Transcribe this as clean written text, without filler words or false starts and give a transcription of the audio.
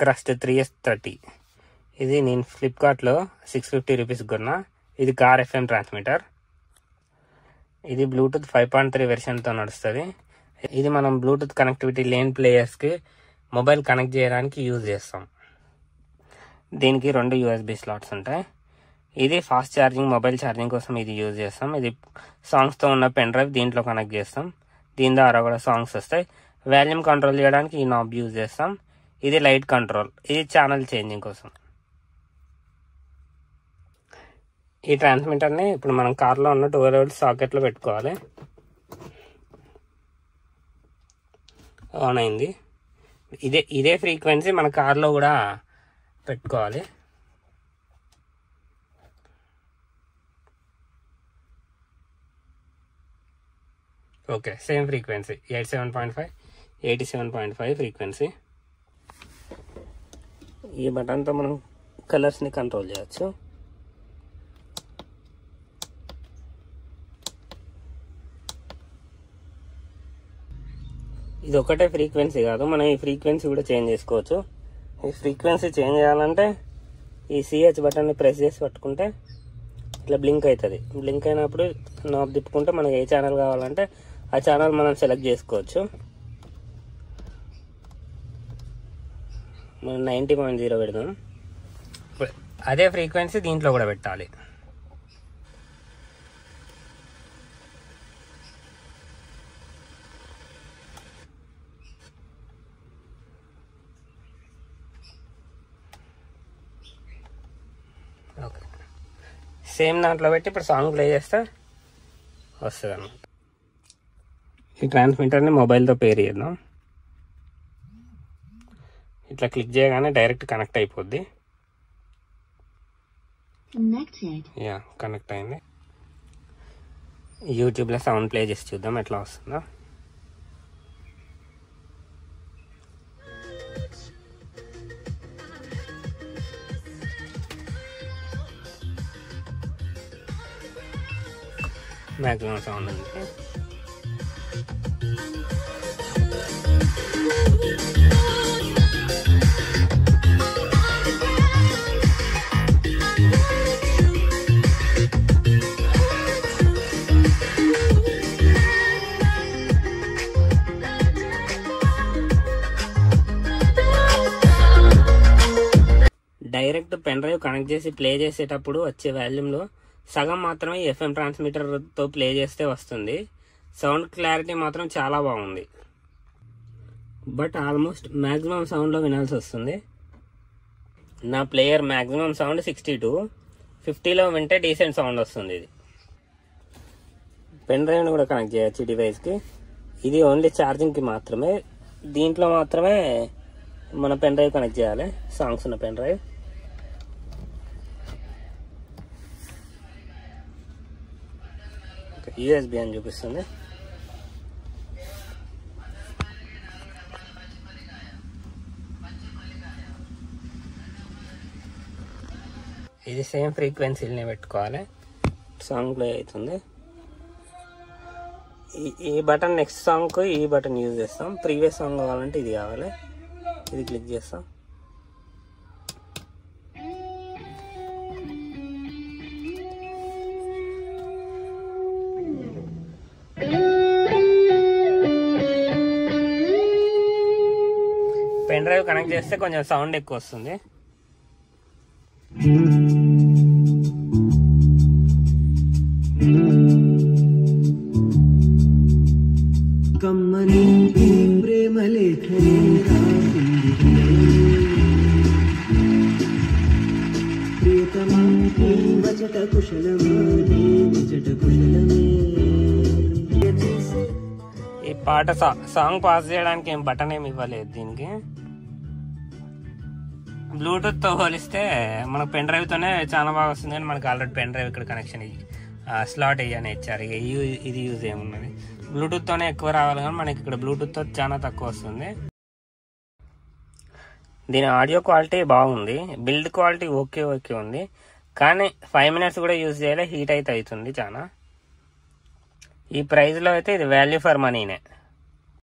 Crust 3S30. ఇది నేను ఫ్లిప్కార్ట్లో 650 రూపీస్ కొన్నా. ఇది కార్ FM ట్రాన్స్మిటర్. ఇది బ్లూటూత్ 5.3 వెర్షన్తో నడుస్తుంది. ఇది మనం బ్లూటూత్ కనెక్టివిటీ లేని ప్లేయర్స్కి మొబైల్ కనెక్ట్ చేయడానికి యూజ్ చేస్తాం. దీనికి 2 USB స్లాట్స్ ఉంటాయి. ఇది ఫాస్ట్ ఛార్జింగ్, మొబైల్ ఛార్జింగ్ కోసం ఇది యూజ్ చేస్తాం. ఇది సాంగ్స్తో ఉన్న పెన్ డ్రైవ్ దీంట్లో కనెక్ట్ చేస్తాం. దీని ద్వారా కూడా సాంగ్స్ వస్తాయి. వాల్యూమ్ కంట్రోల్ చేయడానికి ఈ నాబ్ యూజ్ చేస్తాం. ఇది లైట్ కంట్రోల్, ఇది ఛానల్ చేంజింగ్ కోసం. ఈ ట్రాన్స్మిటర్ని ఇప్పుడు మనం కార్లో ఉన్న 12 వోల్ట్ సాకెట్లో పెట్టుకోవాలి. ఆన్ అయింది. ఇదే ఫ్రీక్వెన్సీ మన కార్లో కూడా పెట్టుకోవాలి. Okay, same frequency 87.5 frequency. ఈ బటన్తో మనం కలర్స్ని కంట్రోల్ చేయొచ్చు. ఇది ఒకటే ఫ్రీక్వెన్సీ కాదు, మనం ఈ ఫ్రీక్వెన్సీ కూడా చేంజ్ చేసుకోవచ్చు. ఈ ఫ్రీక్వెన్సీ చేంజ్ చేయాలంటే ఈ CH బటన్ని ప్రెస్ చేసి పట్టుకుంటే ఇట్లా బ్లింక్ అవుతుంది. బ్లింక్ అయినప్పుడు నాబ్ తిప్పుకుంటే మనకి ఏ ఛానల్ కావాలంటే ఆ ఛానల్ మనం సెలెక్ట్ చేసుకోవచ్చు. మనం 90.0 పెడదాం. అదే ఫ్రీక్వెన్సీ దీంట్లో కూడా పెట్టాలి. ఓకే, సేమ్ దాంట్లో పెట్టి ఇప్పుడు సాంగ్ ప్లే చేస్తే వస్తుంది అన్నమాట. ఈ ట్రాన్స్మిటర్ని మొబైల్తో పేర్ చేద్దాం. ఇట్లా క్లిక్ చేయగానే డైరెక్ట్ కనెక్ట్ అయిపోద్ది. యా, కనెక్ట్ అయింది. యూట్యూబ్లో సౌండ్ ప్లే చేసి చూద్దాం ఎట్లా వస్తుందో. మ్యాక్సిమం సౌండ్ ఉంది. డైరెక్ట్ పెన్ డ్రైవ్ కనెక్ట్ చేసి ప్లే చేసేటప్పుడు వచ్చే వాల్యూమ్లో సగం మాత్రమే FM ట్రాన్స్మిటర్తో ప్లే చేస్తే వస్తుంది. సౌండ్ క్లారిటీ మాత్రం చాలా బాగుంది. బట్ ఆల్మోస్ట్ మ్యాక్సిమం సౌండ్లో వినాల్సి వస్తుంది. నా ప్లేయర్ మ్యాక్సిమం సౌండ్ 62, 50లో వింటే డీసెంట్ సౌండ్ వస్తుంది. ఇది పెన్ డ్రైవ్ని కూడా కనెక్ట్ చేయొచ్చు ఈ డివైస్కి. ఇది ఓన్లీ ఛార్జింగ్కి మాత్రమే. దీంట్లో మాత్రమే మన పెన్ డ్రైవ్ కనెక్ట్ చేయాలి, సాంగ్స్ ఉన్న పెన్ డ్రైవ్. USB అని చూపిస్తుంది. ఇది సేమ్ ఫ్రీక్వెన్సీని పెట్టుకోవాలి. సాంగ్ ప్లే అవుతుంది. ఈ బటన్ నెక్స్ట్ సాంగ్కు ఈ బటన్ యూజ్ చేస్తాం. ప్రీవియస్ సాంగ్ కావాలంటే ఇది కావాలి, ఇది క్లిక్ చేస్తాం. పెన్ డ్రైవ్ కనెక్ట్ చేస్తే కొంచెం సౌండ్ ఎక్కువ వస్తుంది. ఈ పాట సాంగ్ పాస్ చేయడానికి ఏం బటన్ ఏమి ఇవ్వలేదు దీనికి. బ్లూటూత్తో పోలిస్తే మనకు పెన్ డ్రైవ్తోనే చాలా బాగా వస్తుంది. కానీ మనకు ఆల్రెడీ పెన్ డ్రైవ్ ఇక్కడ కనెక్షన్ స్లాట్ అని ఇచ్చారు. ఇక ఇది యూజ్ ఏమున్నది, బ్లూటూత్తోనే ఎక్కువ రావాలి. కానీ మనకి ఇక్కడ బ్లూటూత్తో చాలా తక్కువ వస్తుంది. దీని ఆడియో క్వాలిటీ బాగుంది, బిల్డ్ క్వాలిటీ ఓకే ఉంది. కానీ 5 minutes కూడా యూజ్ చేయాలి, హీట్ అయితే అవుతుంది చాలా. ఈ ప్రైస్లో అయితే ఇది వాల్యూ ఫర్ మనీనే.